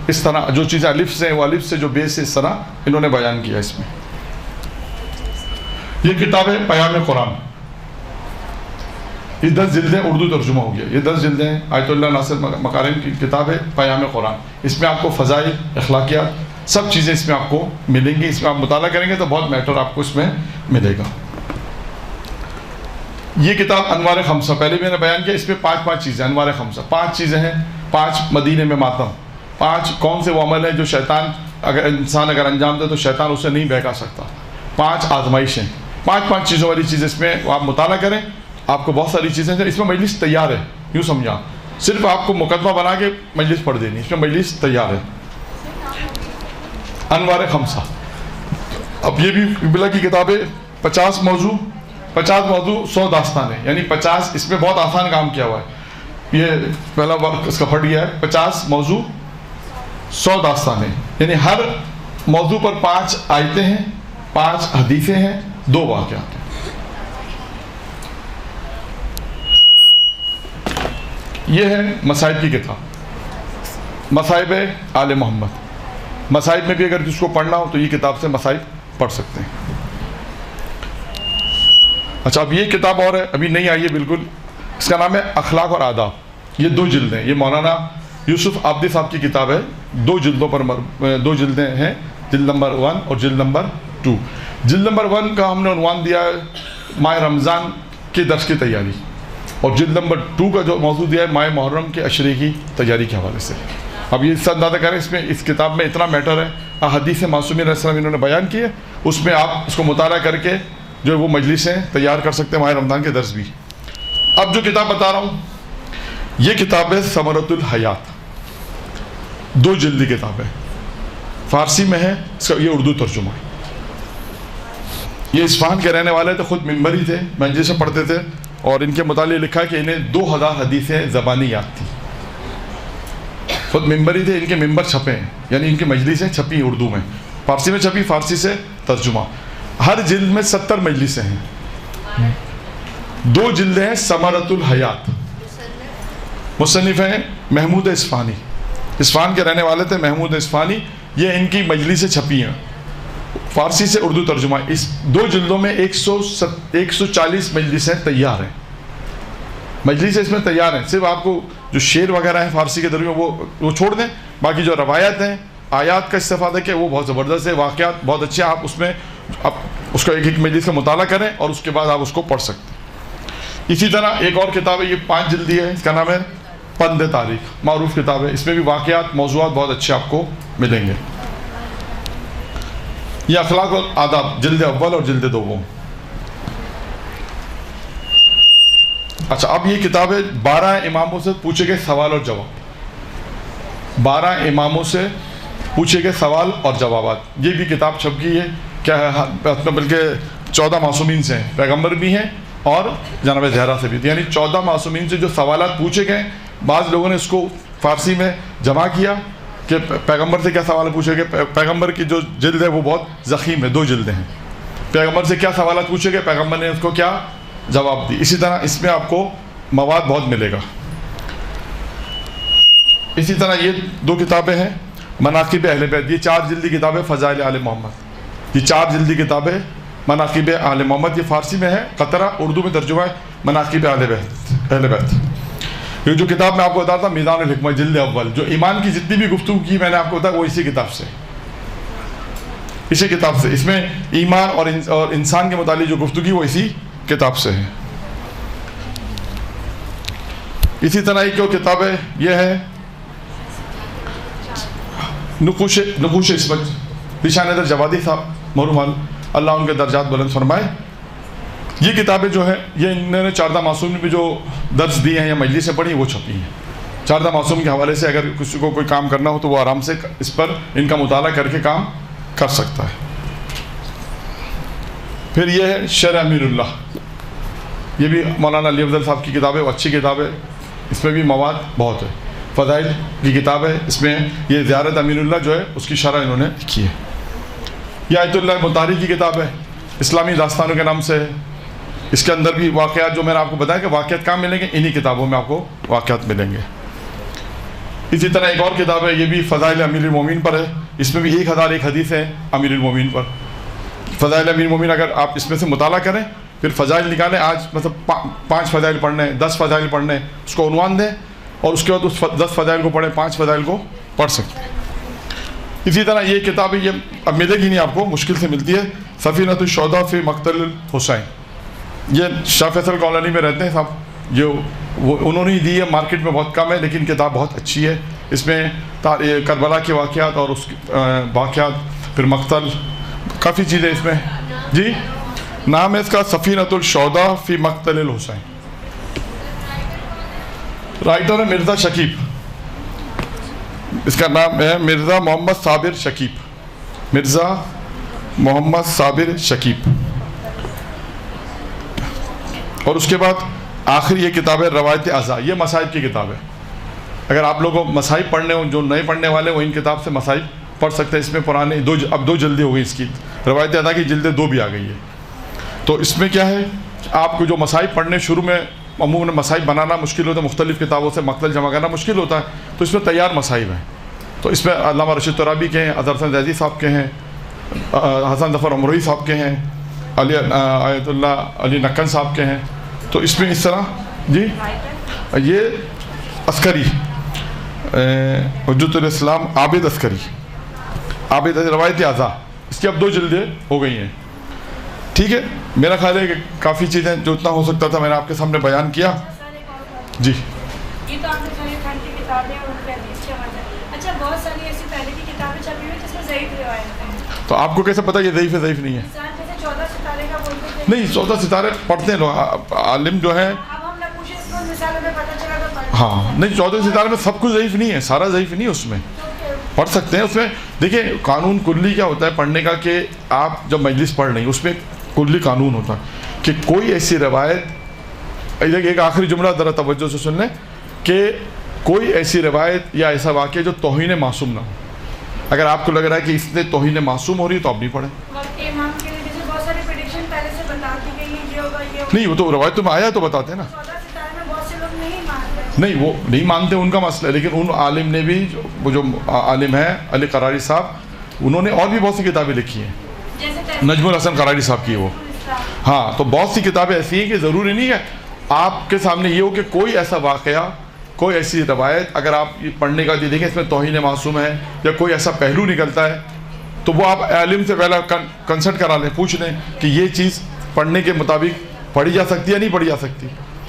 اس طرح جو چیزیں الف سے، وہ الف سے جو بیس سے، اس طرح انہوں نے بیان کیا. اس میں یہ کتاب ہے پیام قرآن. یہ 10 جلدیں اردو ترجمہ ہو گیا. یہ 10 جلدیں آیت اللہ ناصر مکارم کی کتاب ہے پیام قرآن. اس میں آپ کو فضائل، اخلاقیات، سب چیزیں اس میں آپ کو ملیں گی. اس میں آپ مطالعہ کریں گے تو بہت میٹر آپ کو اس میں ملے گا. یہ کتاب انوار خمسہ، پہلے بھی میں نے بیان کیا، اس میں 5 چیزیں، انوار خمسہ 5 چیزیں ہیں. 5 مدینے میں ماتم، 5 کون سے وہ عمل ہیں جو شیطان انسان اگر انجام دے تو شیطان اسے نہیں بہکا سکتا. 5 آزمائشیں، 5 چیزوں والی چیز اس میں آپ مطالعہ کریں. آپ کو بہت ساری چیزیں اس میں مجلس تیار ہے. یوں سمجھا صرف آپ کو مقدمہ بنا کے مجلس پڑھ دینی، اس میں مجلس تیار ہے. انوار خمسہ. اب یہ بھی بلا کی کتاب ہے. 50 موضوع 100 داستانیں، یعنی 50 اس میں بہت آسان کام کیا ہوا ہے. یہ پہلا وقت اس کا پھٹ گیا ہے. 50 موضوع 100 داستانیں، یعنی ہر موضوع پر 5 آیتیں ہیں، 5 حدیثیں ہیں، 2 واقعات ہیں. یہ ہے مصائب کی کتاب، مصائب آل محمد. مصائب میں بھی اگر جس کو پڑھنا ہو تو یہ کتاب سے مصائب پڑھ سکتے ہیں. اچھا، اب یہ کتاب اور ہے، ابھی نہیں آئی ہے بالکل. اس کا نام ہے اخلاق اور آداب. یہ 2 جلدیں، یہ مولانا یوسف عابدی صاحب کی کتاب ہے. 2 جلدوں پر 2 جلدیں ہیں، جلد نمبر 1 اور جلد نمبر 2. جلد نمبر 1 کا ہم نے عنوان دیا ہے ماہ رمضان کے درس کی تیاری، اور جلد نمبر 2 کا جو موضوع دیا ہے ماہ محرم کے عشرے کی تیاری کے حوالے سے. اب یہ سب اندازہ کریں، اس میں اس کتاب میں اتنا میٹر ہے. حدیث معصومین علیہ السلام انہوں نے بیان کی ہے، اس میں آپ اس کو مطالعہ کر کے جو وہ مجلسیں تیار کر سکتے ہیں، ماہ رمضان کے درس بھی. اب جو کتاب بتا رہا ہوں یہ کتاب ہے ثمرۃ الحیات. 2 جلدی کتاب ہے، فارسی میں ہے، اس کا یہ اردو ترجمہ ہے. یہ اصفہان کے رہنے والے تھے، خود ممبری تھے، مجلس سے پڑھتے تھے، اور ان کے متعلق لکھا کہ انہیں 2000 حدیثیں زبانی یاد تھیں. خود ممبری تھے، ان کے ممبر چھپے ہیں، یعنی ان کی مجلسیں چھپی اردو میں، فارسی میں چھپی، فارسی سے ترجمہ. ہر جلد میں 70 مجلسیں ہیں. 2 جلدیں ہیں ثمرۃ الحیات. مصنف ہیں محمود اصفہانی، اصفہان کے رہنے والے تھے، محمود اصفہانی. یہ ان کی مجلسیں چھپی ہیں، فارسی سے اردو ترجمہ. اس 2 جلدوں میں 140 مجلسیں تیار ہیں. مجلسیں اس میں تیار ہیں. صرف آپ کو جو شعر وغیرہ ہیں فارسی کے درمیان وہ چھوڑ دیں، باقی جو روایت ہیں، آیات کا استفادہ کیا وہ بہت زبردست ہے، واقعات بہت اچھے ہیں. آپ اس میں اس کا ایک مجلس کا مطالعہ کریں اور اس کے بعد آپ اس کو پڑھ سکتے ہیں. اسی طرح ایک اور کتاب ہے، یہ 5 جلدی ہے، اس کا نام ہے پند تاریخ. معروف کتاب ہے، اس میں بھی واقعات، موضوعات بہت اچھے آپ کو ملیں گے. یہ اخلاق اور آداب جلد اول اور جلد 2. اچھا، اب یہ کتاب ہے 12 اماموں سے پوچھے گئے سوال اور جواب. 12 اماموں سے پوچھے گئے سوال اور جوابات. یہ بھی کتاب چھپ گئی ہے کیا ہے بلکہ 14 معصومین سے ہیں, پیغمبر بھی ہیں اور جناب زہرا سے بھی, یعنی 14 معصومین سے جو سوالات پوچھے گئے. بعض لوگوں نے اس کو فارسی میں جمع کیا کہ پیغمبر سے کیا سوال پوچھے گئے. پیغمبر کی جو جلد ہے وہ بہت ضخیم ہے, 2 جلدیں ہیں. پیغمبر سے کیا سوالات پوچھے گئے, پیغمبر نے اس کو کیا جواب دی. اسی طرح اس میں آپ کو مواد بہت ملے گا. اسی طرح یہ 2 کتابیں ہیں مناقب اہل بیت, یہ 4 جلدی کتابیں فضائل آل محمد, یہ 4 جلدی کتابیں مناقب آل محمد. یہ فارسی میں ہے قطرہ, اردو میں ترجمہ ہے مناقب اہل بیت. یہ جو کتاب میں آپ کو بتا تھا میزان الحکمہ جلد اول, جو ایمان کی جتنی بھی گفتگو کی میں نے آپ کو بتایا وہ اسی کتاب سے, اسی کتاب سے. اس میں ایمان اور انسان کے متعلق جو گفتگو کی وہ اسی کتاب سے ہے. اسی طرح ایک کتاب ہے, یہ ہے نقوش عصمت ذیشان حیدر جوادی صاحب مرحوم, اللہ ان کے درجات بلند فرمائے. یہ کتابیں جو ہیں یہ انہوں نے 14 معصوم میں جو درس دیے ہیں یا مجلس سے پڑھی وہ چھپی ہیں. 14 معصوم کے حوالے سے اگر کسی کو کوئی کام کرنا ہو تو وہ آرام سے اس پر ان کا مطالعہ کر کے کام کر سکتا ہے. پھر یہ ہے شرح امیر اللہ, یہ بھی مولانا علی افضل صاحب کی کتاب ہے, وہ اچھی کتاب ہے, اس میں بھی مواد بہت ہے. فضائل کی کتاب ہے, اس میں یہ زیارت امیر اللہ جو ہے اس کی شرح انہوں نے لکھی ہے. یہ آیت اللہ مطہری کی کتاب ہے, اسلامی داستانوں کے نام سے ہے. اس کے اندر بھی واقعات جو میں نے آپ کو بتایا کہ واقعات کہاں ملیں گے, انہی کتابوں میں آپ کو واقعات ملیں گے. اسی طرح ایک اور کتاب ہے, یہ بھی فضائل امیر المومنین پر ہے, اس میں بھی 1001 حدیث ہیں امیر المومنین پر. فضائل امیر المومنین اگر آپ اس میں سے مطالعہ کریں پھر فضائل نکالیں, آج مطلب 5 فضائل پڑھنے ہیں, 10 فضائل پڑھنے ہیں, اس کو عنوان دیں اور اس کے بعد اس 10 فضائل کو پڑھیں, 5 فضائل کو پڑھ سکتے ہیں. اسی طرح یہ کتاب یہ اب ملے گی نہیں آپ کو, مشکل سے ملتی ہے, سفینۃ الشہداء فی مقتل الحسین. یہ شاہ فیصل کالونی میں رہتے ہیں صاحب, جو وہ انہوں نے دی ہے, مارکیٹ میں بہت کم ہے لیکن کتاب بہت اچھی ہے. اس میں کربلا کے واقعات اور اس واقعات, پھر مقتل, کافی چیزیں اس میں. جی نام ہے اس کا سفینۃ الشہداء فی مقتل الحسین. رائٹر ہے مرزا شکیب, اس کا نام ہے مرزا محمد صابر شکیب, مرزا محمد صابر شکیب. اور اس کے بعد آخری یہ کتاب ہے روایت اعضاء, یہ مصائب کی کتاب ہے. اگر آپ لوگوں کو مصائب پڑھنے ہوں, جو نئے پڑھنے والے وہ ان کتاب سے مصائب پڑھ سکتے ہیں. اس میں پرانے اب 2 جلدیں ہو گئی اس کی, روایت اعضاء کی جلدیں 2 بھی آ گئی ہے. تو اس میں کیا ہے, آپ کو جو مصائب پڑھنے شروع میں عموماً مصائب بنانا مشکل ہوتا ہے, مختلف کتابوں سے مقتل جمع کرنا مشکل ہوتا ہے, تو اس میں تیار مصائب ہیں. تو اس میں علامہ رشید ترابی کے ہیں, اظہر حسن زیدی صاحب کے ہیں, حسن ظفر امروہی صاحب کے ہیں, آیت اللہ علی نکن صاحب کے ہیں. تو اس میں اس طرح جی یہ عسکری حجت الاسلام عابد عسکری, عابد روایت اعضاء, اس کی اب 2 جلدیں ہو گئی ہیں. ٹھیک ہے, میرا خیال ہے کہ کافی چیزیں جو اتنا ہو سکتا تھا میں نے آپ کے سامنے بیان کیا. جی یہ تو آپ نے ساری خان کی کتابیں اور ان کے حدیث کے حوالے. اچھا بہت ساری ایسی پہلے کی کتابیں چھپی ہوئی جس میں ضعیف روایت ہیں, تو آپ کو کیسے پتہ یہ ضعیف ہے ضعیف نہیں ہے؟ جیسے 14 ستارے کا بولتے تھے. نہیں 14 ستارے پڑھتے ہیں لوگ, عالم جو ہیں. اب ہم نقوش اس مثالوں میں پتہ چلا تو پڑھ. ہاں نہیں 14 ستارے میں سب کچھ ضعیف نہیں ہے, سارا ضعیف نہیں ہے, اس میں پڑھ سکتے ہیں. اس میں دیکھیں قانون کلی کیا ہوتا ہے پڑھنے کا, کہ آپ جب مجلس پڑھ رہی ہیں اس میں کلی قانون ہوتا ہے کہ کوئی ایسی روایت, ایک آخری جملہ ذرا توجہ سے سن لیں, کہ کوئی ایسی روایت یا ایسا واقعہ جو توہین معصوم نہ ہو. اگر آپ کو لگ رہا ہے کہ اس نے توہین معصوم ہو رہی ہے تو آپ نہیں پڑھیں. وقت امام کے لیے جیسے بہت ساری پریڈکشن پہلے سے بتا دی گئی ہے, یہ ہوگا یہ ہوگا. نہیں وہ تو روایتوں میں آیا تو بتاتے ہیں نا. 14 ستارے میں بہت سے لوگ نہیں مانتے. نہیں وہ نہیں مانتے, ان کا مسئلہ ہے, لیکن ان عالم نے بھی, وہ جو عالم ہیں علی قراری صاحب, انہوں نے اور بھی بہت سی کتابیں لکھی ہیں, جیسے نجم الحسن قراری صاحب کی وہ. ہاں تو بہت سی کتابیں ایسی ہیں کہ ضروری نہیں ہے آپ کے سامنے یہ ہو کہ کوئی ایسا واقعہ, کوئی ایسی روایت اگر آپ پڑھنے کا دیکھیں اس میں توہین معصوم ہے یا کوئی ایسا پہلو نکلتا ہے, تو وہ آپ عالم سے پہلا کنسلٹ کرا لیں, پوچھ لیں کہ یہ چیز پڑھنے کے مطابق پڑھی جا سکتی ہے یا نہیں پڑھی جا سکتی.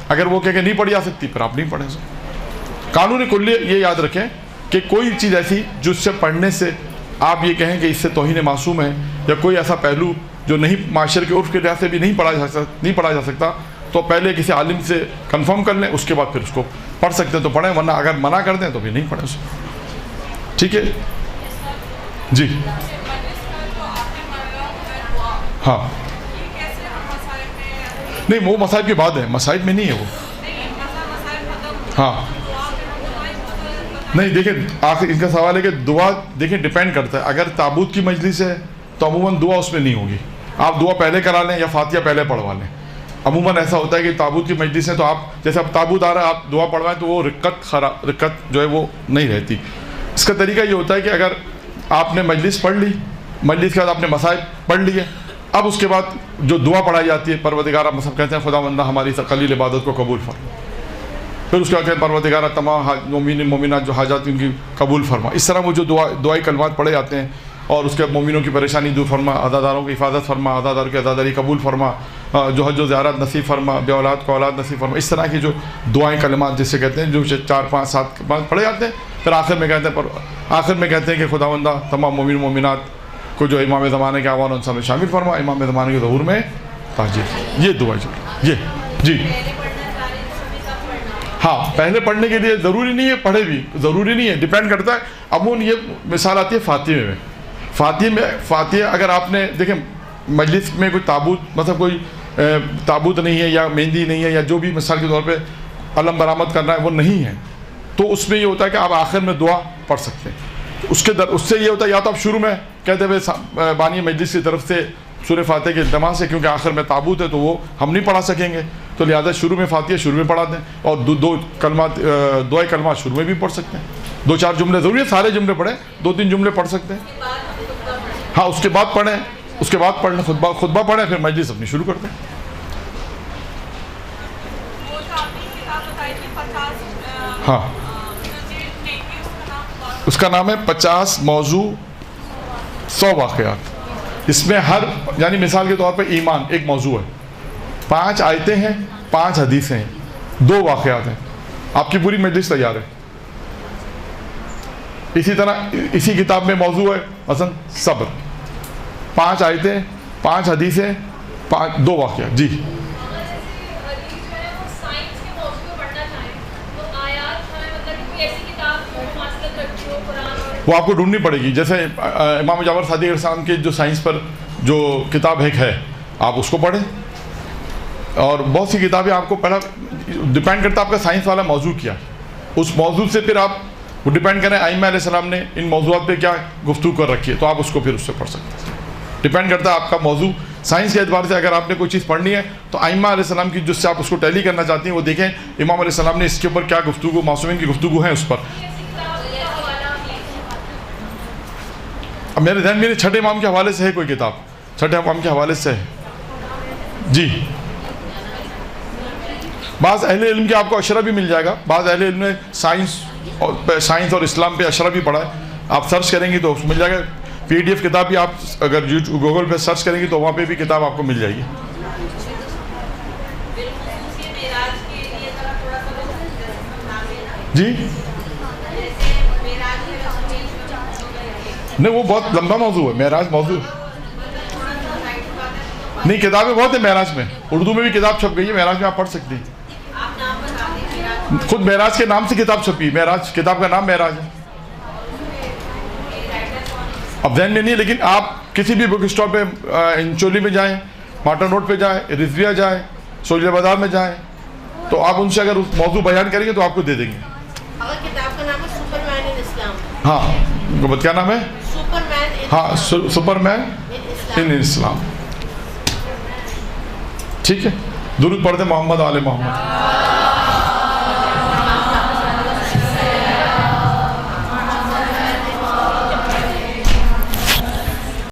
اگر وہ کہہ کہ نہیں پڑھی جا سکتی پھر آپ نہیں پڑھیں. قانون کلی یہ یاد رکھیں کہ کوئی چیز ایسی جس سے پڑھنے سے آپ یہ کہیں کہ اس سے توہین معصوم ہے, یا کوئی ایسا پہلو جو نہیں معاشرے کے عرف کے لحاظ سے بھی نہیں پڑھا جا سکتا, تو پہلے کسی عالم سے کنفرم کر لیں, اس کے بعد پھر اس کو پڑھ سکتے ہیں تو پڑھیں, ورنہ اگر منع کر دیں تو بھی نہیں پڑھیں اسے. ٹھیک ہے جی. ہاں نہیں وہ مصائب کے بعد ہے، مصائب میں نہیں ہے وہ. ہاں نہیں دیکھیں آخر ان کا سوال ہے کہ دعا دیکھیں ڈیپینڈ کرتا ہے. اگر تابوت کی مجلس ہے تو عموماً دعا اس میں نہیں ہوگی. آپ دعا پہلے کرا لیں یا فاتحہ پہلے پڑھوا لیں. عموماً ایسا ہوتا ہے کہ تابوت کی مجلس ہے تو آپ جیسے اب تابوت آ رہا ہے آپ دعا پڑھوائیں تو وہ رکت جو ہے وہ نہیں رہتی. اس کا طریقہ یہ ہوتا ہے کہ اگر آپ نے مجلس پڑھ لی، مجلس کے بعد آپ نے مسائل پڑھ لیے، اب اس کے بعد جو دعا پڑھائی جاتی ہے پروردگار مصحف کہتے ہیں خدا بندہ ہماری قلیل عبادت کو قبول فرما. پھر اس کے بعد کہتے ہیں پروردگار تمام مومن مومنات جو حاجات ان کی قبول فرما. اس طرح وہ جو دعائی کلمات پڑھے جاتے ہیں اور اس کے بعد مومنوں کی پریشانی دور فرما، عزاداروں کی حفاظت فرما، عزاداروں کی عزاداری قبول فرما، جو حج و زیارت نصیب فرما، بے اولاد کو اولاد نصیب فرما. اس طرح کی جو دعائیں کلمات جسے کہتے ہیں جو 4 5 7 پڑھے جاتے ہیں. پھر آخر میں کہتے ہیں کہ خدا بندہ تمام مومن مومنات کو جو امام زمانے کے اعوان انصار میں شامل فرما، امام زمانے کے ظہور میں تاجر. یہ دعا یہ جی ہاں پہلے پڑھنے کے لیے ضروری نہیں ہے، پڑھے بھی ضروری نہیں ہے، ڈیپینڈ کرتا ہے. عموماً یہ مثال آتی ہے فاتحہ میں. فاتحہ اگر آپ نے دیکھیں مجلس میں کوئی تابوت مطلب کوئی تابوت نہیں ہے یا مہندی نہیں ہے یا جو بھی مثال کے طور پہ علم برآمد کرنا ہے وہ نہیں ہے تو اس میں یہ ہوتا ہے کہ آپ آخر میں دعا پڑھ سکتے ہیں. اس سے یہ ہوتا ہے یا تو آپ شروع میں کہتے ہوئے بانی مجلس کی طرف سے سورہ فاتحہ کے اہتمام سے، کیونکہ آخر میں تابوت ہے تو وہ ہم نہیں پڑھا سکیں گے تو لہٰذا شروع میں فاتحہ شروع میں پڑھا دیں اور دو کلمات دعائے کلمات شروع میں بھی پڑھ سکتے ہیں. 2 4 جملے ضروری ہے سارے جملے پڑھیں، 2 3 جملے پڑھ سکتے ہیں. ہاں اس کے بعد پڑھیں، اس کے بعد پڑھ لیں، خطبہ پڑھیں، پھر مجلس اپنی شروع کرتے ہیں. ہاں اس کا نام ہے 50 موضوع 100 واقعات. اس میں ہر یعنی مثال کے طور پہ ایمان ایک موضوع ہے، 5 آیتیں ہیں، 5 حدیثیں ہیں، 2 واقعات ہیں. آپ کی پوری مجلس تیار ہے. اسی طرح اسی کتاب میں موضوع ہے مثلا صبر، 5 آیتیں، 5 حدیثیں، 2 واقعات. جی وہ آپ کو ڈھونڈنی پڑے گی. جیسے امام جعفر صادق علیہ السلام کے جو سائنس پر جو کتاب ہے آپ اس کو پڑھیں. اور بہت سی کتابیں آپ کو پہلا ڈیپینڈ کرتا ہے آپ کا سائنس والا موضوع کیا، اس موضوع سے پھر آپ وہ ڈیپینڈ کریں ائمہ علیہ السلام نے ان موضوعات پہ کیا گفتگو کر رکھی ہے تو آپ اس کو پھر اس سے پڑھ سکتے ہیں. ڈیپینڈ کرتا ہے آپ کا موضوع سائنس کے اعتبار سے. اگر آپ نے کوئی چیز پڑھنی ہے تو ائمہ علیہ السلام کی جس سے آپ اس کو ٹیلی کرنا چاہتی ہیں وہ دیکھیں امام علیہ السلام نے اس کے اوپر کیا گفتگو، معصومین کی گفتگو ہے اس پر. اب میرے ذہن میں 6 امام کے حوالے سے ہے کوئی کتاب، 6 امام کے حوالے سے ہے. جی بعض اہل علم کے آپ کو اشرح بھی مل جائے گا. بعض اہل علم نے سائنس اور اسلام پہ اشرح بھی پڑھا ہے. آپ سرچ کریں گی تو مل جائے گا. PDF کتاب بھی آپ اگر گوگل پہ سرچ کریں گی تو وہاں پہ بھی کتاب آپ کو مل جائے گی. جی نہیں وہ بہت لمبا موضوع ہے معراج موضوع نہیں. کتابیں بہت ہیں معراج میں، اردو میں بھی کتاب چھپ گئی ہے معراج میں، آپ پڑھ سکتے ہیں. خود معراج کے نام سے کتاب چھپی، معراج کتاب کا نام معراج ہے. اب ذہن میں نہیں لیکن آپ کسی بھی بک اسٹور پہ انچولی میں جائیں، ماٹر روڈ پہ جائیں، رضویہ جائیں، سوجلے بازار میں جائیں تو آپ ان سے اگر اس موضوع بیان کریں گے تو آپ کو دے دیں گے. اگر کتاب کا نام ہے سپر مین ان اسلام. ہاں کیا نام ہے؟ ہاں سپر مین ان اسلام. ٹھیک ہے درود پڑھتے محمد آل محمد.